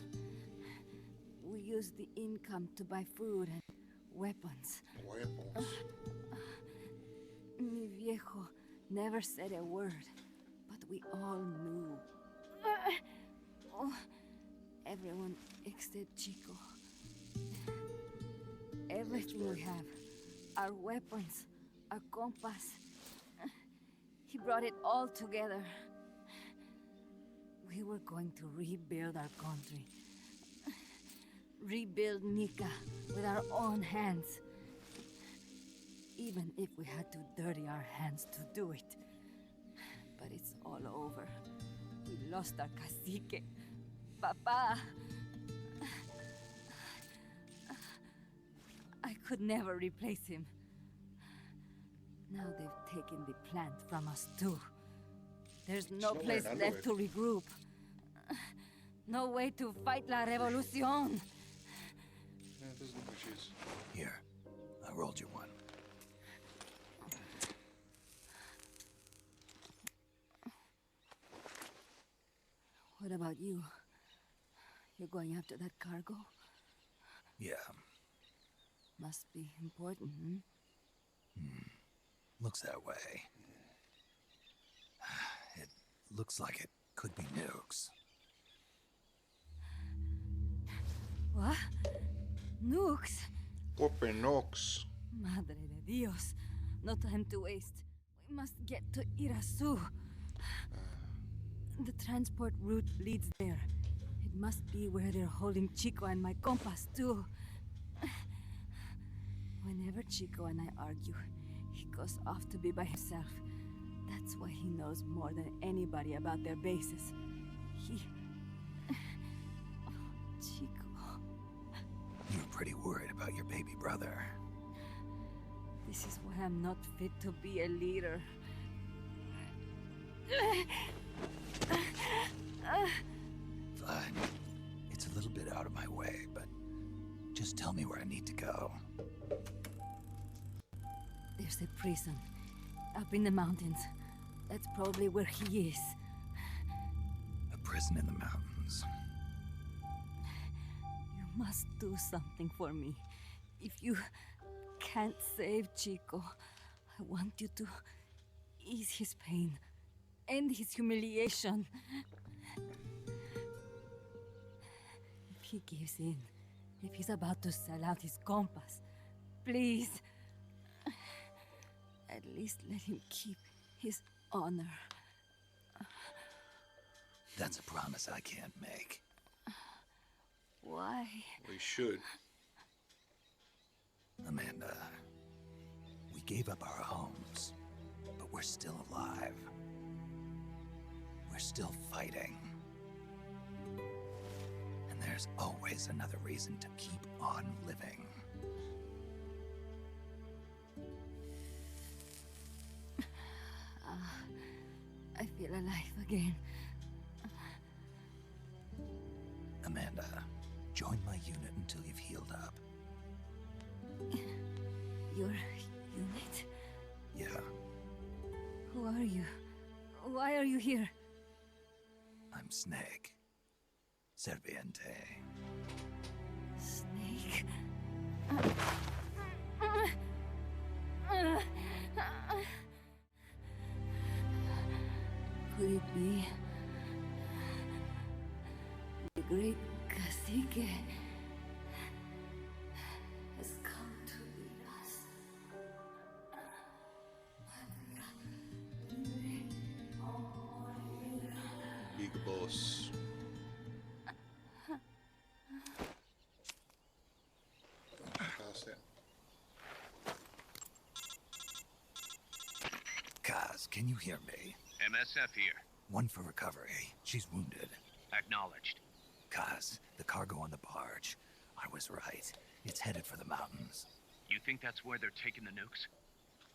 We used the income to buy food and weapons. Weapons. Mi viejo never said a word, but we all knew. Oh, everyone except Chico. Everything we have, our weapons, our compass. He brought it all together. We were going to rebuild our country. Rebuild Nika with our own hands. Even if we had to dirty our hands to do it. But it's all over. We lost our cacique. Papa. I could never replace him. Now they've taken the plant from us too. There's no nowhere place in left to regroup. No way to fight la revolution. No, it doesn't look like she is. Here, I rolled you one. What about you? You're going after that cargo? Yeah. Must be important, Looks that way. It looks like it could be nukes. What? Nukes? Open Knox. Madre de Dios. No time to waste. We must get to Irasu. The transport route leads there. It must be where they're holding Chico and my compas, too. Whenever Chico and I argue, he goes off to be by himself. That's why he knows more than anybody about their bases. He... Oh, Chico... You're pretty worried about your baby brother. This is why I'm not fit to be a leader. Fine. It's a little bit out of my way, but just tell me where I need to go. There's a prison Up in the mountains. That's probably where he is. A prison in the mountains. You must do something for me. If you can't save Chico, I want you to ease his pain, end his humiliation. If he gives in, if he's about to sell out his compass, please, at least let him keep his honor. That's a promise I can't make. Why? We should. Amanda, we gave up our homes, but we're still alive. We're still fighting. And there's always another reason to keep on living. I feel alive again. Amanda, join my unit until you've healed up. Your unit? Yeah, Who are you? Why are you here? I'm Snake. Serviente. Snake? Could it be the great cacique has come to lead us? Big boss. Pass that. Kaz, can you hear me? MSF here. One for recovery. She's wounded. Acknowledged. Kaz, the cargo on the barge. I was right. It's headed for the mountains. You think that's where they're taking the nukes?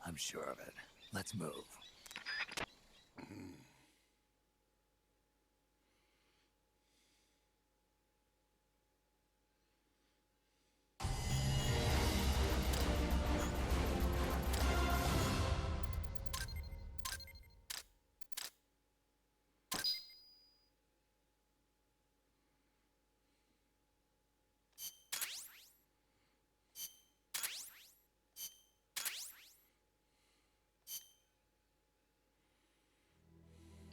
I'm sure of it. Let's move.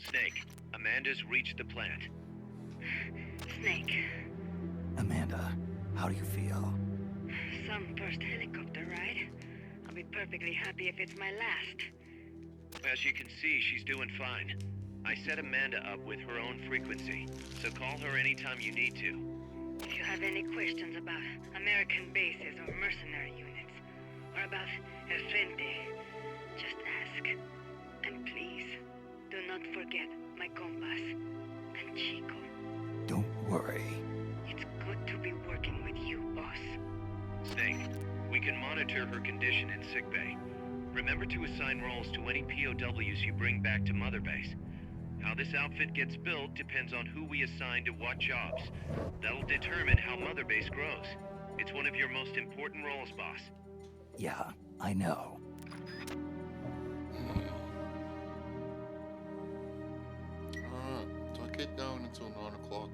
Snake, Amanda's reached the plant. Snake, Amanda, how do you feel? some first helicopter ride. I'll be perfectly happy if it's my last. As you can see, she's doing fine. I set Amanda up with her own frequency, so call her anytime you need to. If you have any questions about American bases or mercenary units, or about El Frente, just ask. And please, do not forget my compass and Chico. Don't worry. It's good to be working with you, boss. Snake, we can monitor her condition in sickbay. Remember to assign roles to any POWs you bring back to Mother Base. How this outfit gets built depends on who we assign to what jobs. That'll determine how Mother Base grows. It's one of your most important roles, boss. Yeah, I know. Alright, so I keep going until 9 o'clock.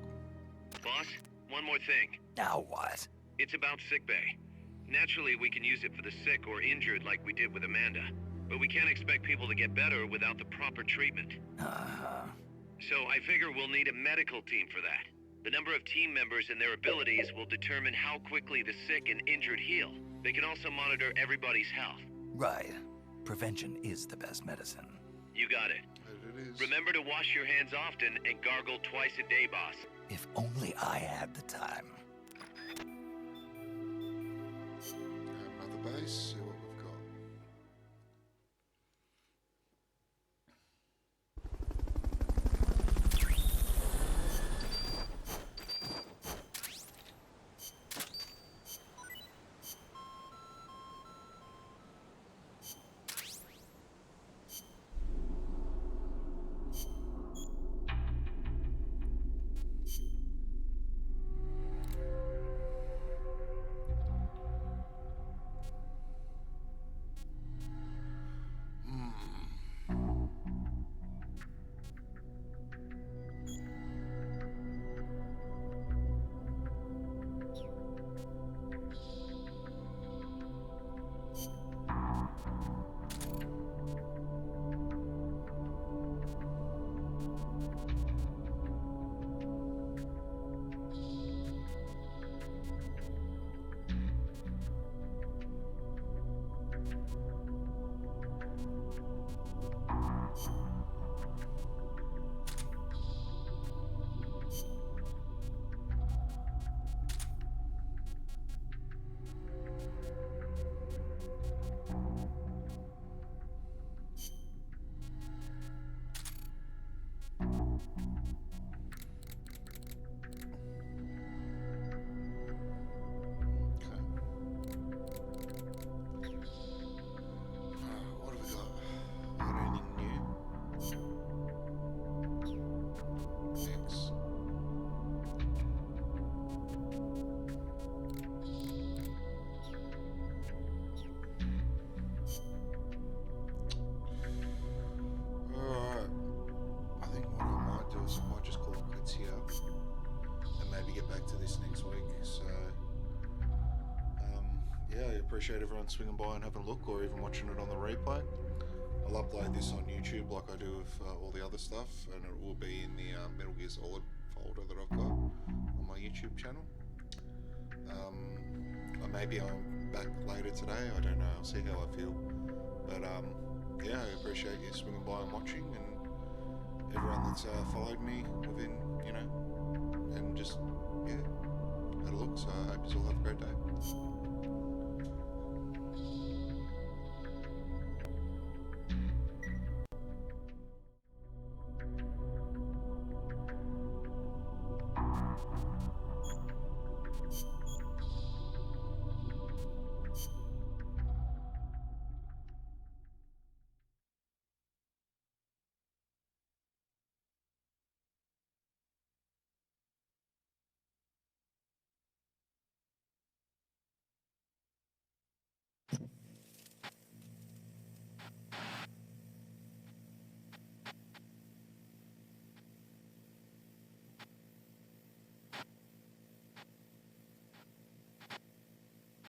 Boss, one more thing. Now what? It's about sickbay. Naturally, we can use it for the sick or injured like we did with Amanda. But we can't expect people to get better without the proper treatment. Uh-huh. So I figure we'll need a medical team for that. The number of team members and their abilities will determine how quickly the sick and injured heal. They can also monitor everybody's health. Right. Prevention is the best medicine. You got it. It is. Remember to wash your hands often and gargle twice a day, boss. If only I had the time. Mother Base, see what we've got. to get back to this next week. So yeah, I appreciate everyone swinging by and having a look, or even watching it on the replay. I'll upload this on YouTube like I do with all the other stuff, and it will be in the Metal Gear Solid folder that I've got on my YouTube channel. Or maybe I'm back later today, I don't know, I'll see how I feel. But yeah, I appreciate you swinging by and watching, and everyone that's followed me within, you know,